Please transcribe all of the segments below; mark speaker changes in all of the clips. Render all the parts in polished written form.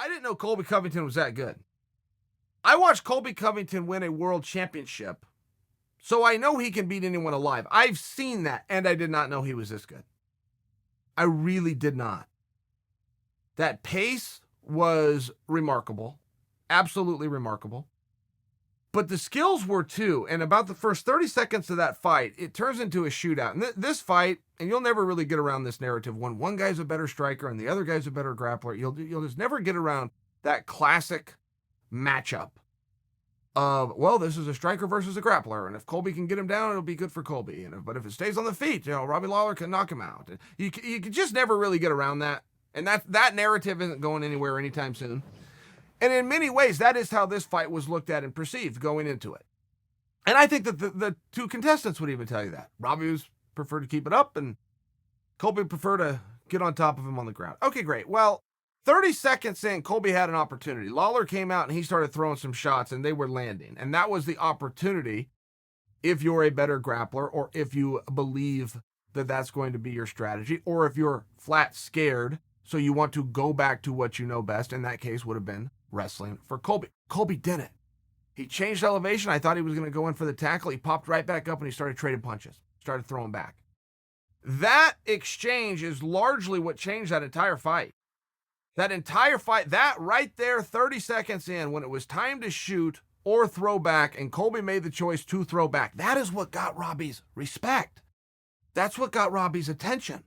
Speaker 1: I didn't know Colby Covington was that good. I watched Colby Covington win a world championship, so I know he can beat anyone alive. I've seen that, and I did not know he was this good. I really did not. That pace was remarkable, absolutely remarkable. But the skills were too, and about the first 30 seconds of that fight, it turns into a shootout. And this fight, and you'll never really get around this narrative, when one guy's a better striker and the other guy's a better grappler, you'll just never get around that classic matchup of, well, this is a striker versus a grappler, and if Colby can get him down, it'll be good for Colby. But if it stays on the feet, Robbie Lawler can knock him out. You can just never really get around that, and that narrative isn't going anywhere anytime soon. And in many ways, that is how this fight was looked at and perceived going into it. And I think that the two contestants would even tell you that. Robbie was preferred to keep it up, and Colby preferred to get on top of him on the ground. Okay, great. Well, 30 seconds in, Colby had an opportunity. Lawler came out, and he started throwing some shots, and they were landing. And that was the opportunity if you're a better grappler, or if you believe that that's going to be your strategy, or if you're flat scared, so you want to go back to what you know best. In that case would have been wrestling for Colby. Colby did it. He changed elevation. I thought he was going to go in for the tackle. He popped right back up and he started trading punches, started throwing back. That exchange is largely what changed that entire fight. That entire fight, that right there, 30 seconds in, when it was time to shoot or throw back, and Colby made the choice to throw back, that is what got Robbie's respect. That's what got Robbie's attention.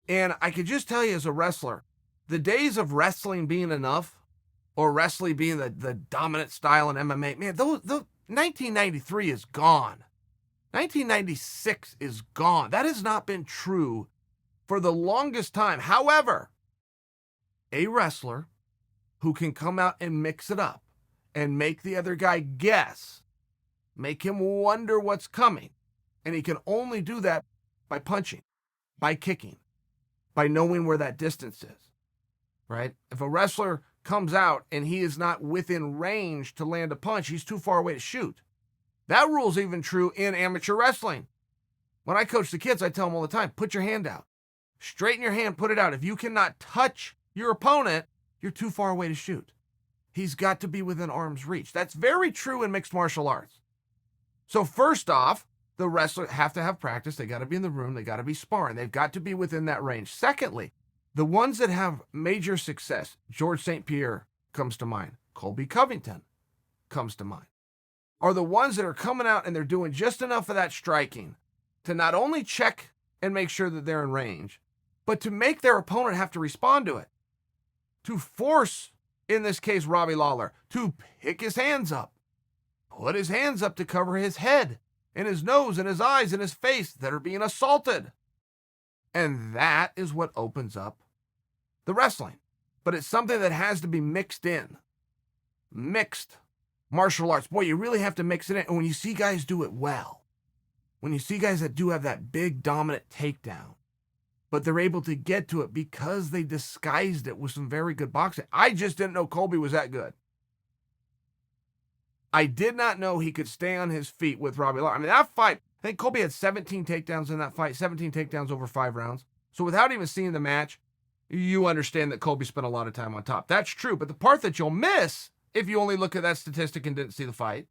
Speaker 1: And I could just tell you as a wrestler, the days of wrestling being enough, or wrestling being the dominant style in MMA, man, 1993 is gone. 1996 is gone. That has not been true for the longest time. However, a wrestler who can come out and mix it up and make the other guy guess, make him wonder what's coming, and he can only do that by punching, by kicking, by knowing where that distance is, right? If a wrestler comes out and he is not within range to land a punch, he's too far away to shoot. That rule's even true in amateur wrestling. When I coach the kids, I tell them all the time, put your hand out. Straighten your hand, put it out. If you cannot touch your opponent, you're too far away to shoot. He's got to be within arm's reach. That's very true in mixed martial arts. So first off, the wrestlers have to have practice. They got to be in the room. They got to be sparring. They've got to be within that range. Secondly, the ones that have major success, George St. Pierre comes to mind, Colby Covington comes to mind, are the ones that are coming out and they're doing just enough of that striking to not only check and make sure that they're in range, but to make their opponent have to respond to it. To force, in this case, Robbie Lawler, to pick his hands up, put his hands up to cover his head and his nose and his eyes and his face that are being assaulted. And that is what opens up the wrestling. But it's something that has to be mixed in. Mixed martial arts. Boy, you really have to mix it in. And when you see guys do it well, when you see guys that do have that big dominant takedown, but they're able to get to it because they disguised it with some very good boxing. I just didn't know Colby was that good. I did not know he could stay on his feet with Robbie Lawler. I mean, that fight, I think Colby had 17 takedowns in that fight, 17 takedowns over 5 rounds. So without even seeing the match, you understand that Colby spent a lot of time on top. That's true. But the part that you'll miss, if you only look at that statistic and didn't see the fight,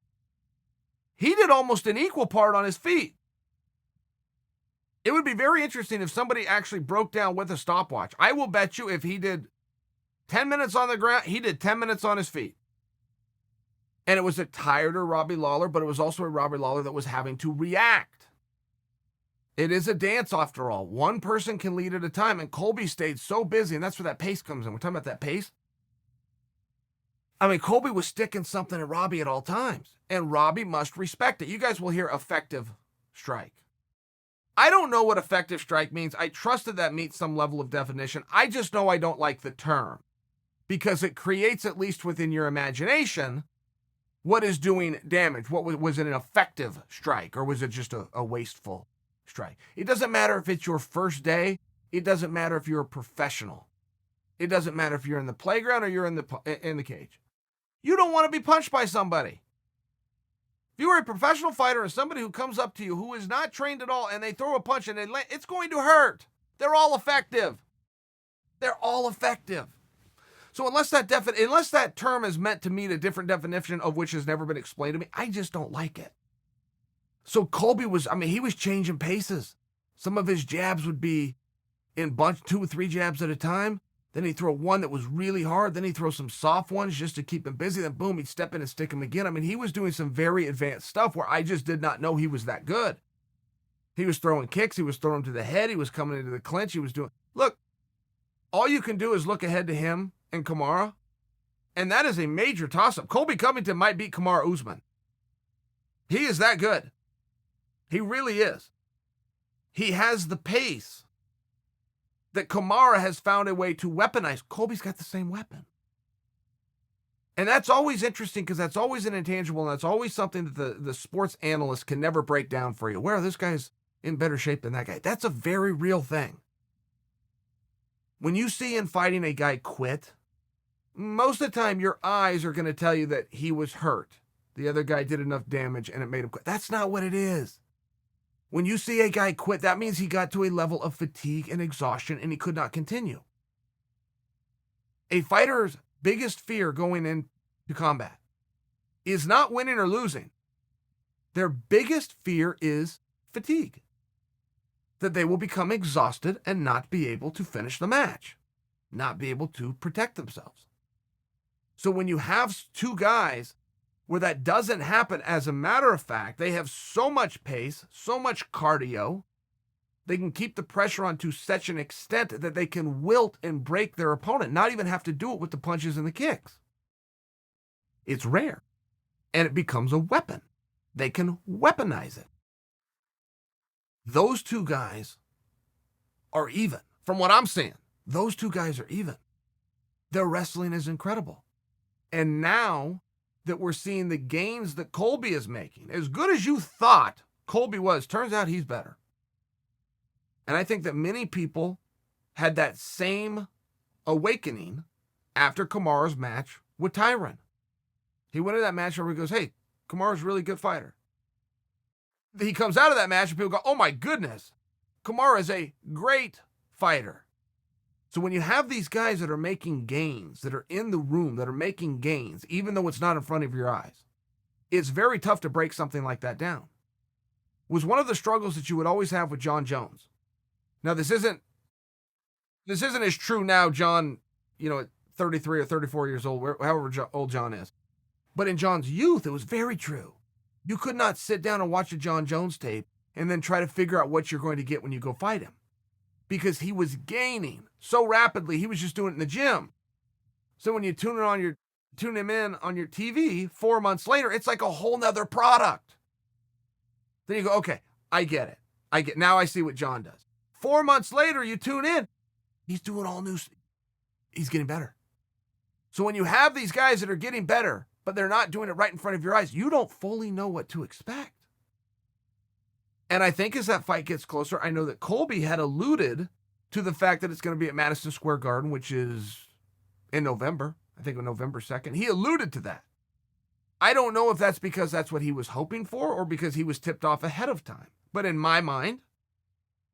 Speaker 1: he did almost an equal part on his feet. It would be very interesting if somebody actually broke down with a stopwatch. I will bet you if he did 10 minutes on the ground, he did 10 minutes on his feet. And it was a tireder Robbie Lawler, but it was also a Robbie Lawler that was having to react. It is a dance after all. One person can lead at a time, and Colby stayed so busy, and that's where that pace comes in. We're talking about that pace. I mean, Colby was sticking something at Robbie at all times, and Robbie must respect it. You guys will hear effective strike. I don't know what effective strike means. I trust that meets some level of definition. I just know I don't like the term because it creates, at least within your imagination, what is doing damage. What was it, an effective strike, or was it just a wasteful strike? It doesn't matter if it's your first day. It doesn't matter if you're a professional. It doesn't matter if you're in the playground or you're in the cage. You don't want to be punched by somebody. If you are a professional fighter and somebody who comes up to you who is not trained at all and they throw a punch and it's going to hurt. They're all effective. They're all effective. So unless that term is meant to mean a different definition of which has never been explained to me, I just don't like it. So Colby he was changing paces. Some of his jabs would be in bunch, 2 or 3 jabs at a time. Then he'd throw one that was really hard. Then he'd throw some soft ones just to keep him busy. Then boom, he'd step in and stick him again. He was doing some very advanced stuff where I just did not know he was that good. He was throwing kicks. He was throwing to the head. He was coming into the clinch. Look, all you can do is look ahead to him and Kamaru, and that is a major toss-up. Colby Covington might beat Kamaru Usman. He is that good. He really is. He has the pace that Kamaru has found a way to weaponize. Colby's got the same weapon. And that's always interesting because that's always an intangible, and that's always something that the sports analyst can never break down for you. This guy's in better shape than that guy. That's a very real thing. When you see in fighting a guy quit, most of the time your eyes are going to tell you that he was hurt. The other guy did enough damage and it made him quit. That's not what it is. When you see a guy quit, that means he got to a level of fatigue and exhaustion and he could not continue. A fighter's biggest fear going into combat is not winning or losing. Their biggest fear is fatigue. That they will become exhausted and not be able to finish the match, not be able to protect themselves. So when you have 2 guys where that doesn't happen, as a matter of fact, they have so much pace, so much cardio, they can keep the pressure on to such an extent that they can wilt and break their opponent, not even have to do it with the punches and the kicks. It's rare, and it becomes a weapon. They can weaponize it. Those 2 guys are even. From what I'm seeing, those 2 guys are even. Their wrestling is incredible. And now that we're seeing the gains that Colby is making, as good as you thought Colby was, turns out he's better. And I think that many people had that same awakening after Kamaru's match with Tyron. He went into that match where he goes, hey, Kamaru's a really good fighter. He comes out of that match and people go, oh my goodness, Kamaru is a great fighter. So when you have these guys that are making gains, that are in the room, that are making gains, even though it's not in front of your eyes, it's very tough to break something like that down. It was one of the struggles that you would always have with John Jones. Now, this isn't as true now, John, at 33 or 34 years old, however old John is. But in John's youth, it was very true. You could not sit down and watch a John Jones tape and then try to figure out what you're going to get when you go fight him. Because he was gaining so rapidly, he was just doing it in the gym. So when you tune him in on your TV 4 months later, it's like a whole nother product. Then you go, okay, I get it. Now I see what John does. 4 months later, you tune in, he's doing all new. He's getting better. So when you have these guys that are getting better, but they're not doing it right in front of your eyes, you don't fully know what to expect. And I think as that fight gets closer, I know that Colby had alluded to the fact that it's going to be at Madison Square Garden, which is in November. I think on November 2nd. He alluded to that. I don't know if that's because that's what he was hoping for or because he was tipped off ahead of time. But in my mind,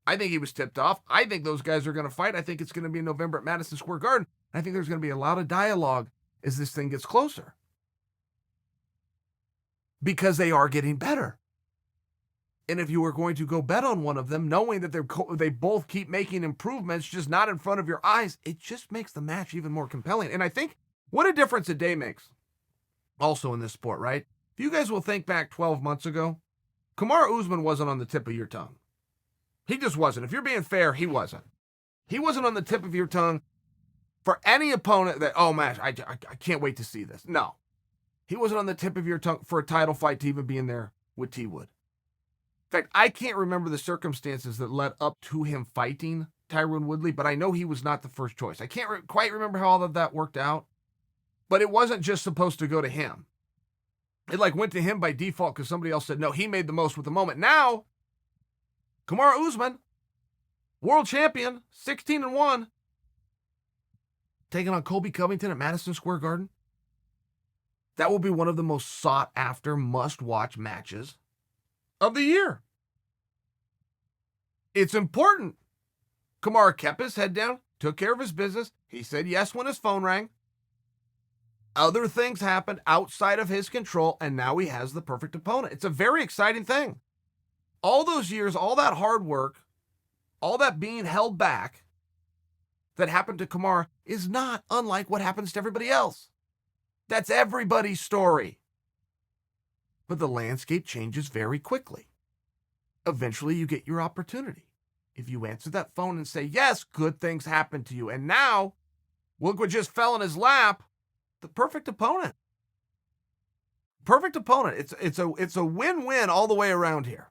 Speaker 1: I think he was tipped off. I think those guys are going to fight. I think it's going to be in November at Madison Square Garden. I think there's going to be a lot of dialogue as this thing gets closer. Because they are getting better. And if you were going to go bet on one of them, knowing that they both keep making improvements, just not in front of your eyes, it just makes the match even more compelling. And I think what a difference a day makes also in this sport, right? If you guys will think back 12 months ago, Kamaru Usman wasn't on the tip of your tongue. He just wasn't. If you're being fair, he wasn't. He wasn't on the tip of your tongue for any opponent that, oh man, I can't wait to see this. No. He wasn't on the tip of your tongue for a title fight to even be in there with T. Wood. In fact, I can't remember the circumstances that led up to him fighting Tyron Woodley, but I know he was not the first choice. I can't quite remember how all of that worked out, but it wasn't just supposed to go to him. It went to him by default because somebody else said, no, he made the most with the moment. Now, Kamaru Usman, world champion, 16-1, taking on Colby Covington at Madison Square Garden. That will be one of the most sought-after, must-watch matches of the year. It's important. Kamaru kept his head down, took care of his business. He said yes when his phone rang. Other things happened outside of his control, and now he has the perfect opponent. It's a very exciting thing. All those years, all that hard work, all that being held back that happened to Kamaru is not unlike what happens to everybody else. That's everybody's story. But the landscape changes very quickly. Eventually, you get your opportunity. If you answer that phone and say, yes, good things happen to you, and now, look what just fell in his lap, the perfect opponent. Perfect opponent. It's a win-win all the way around here.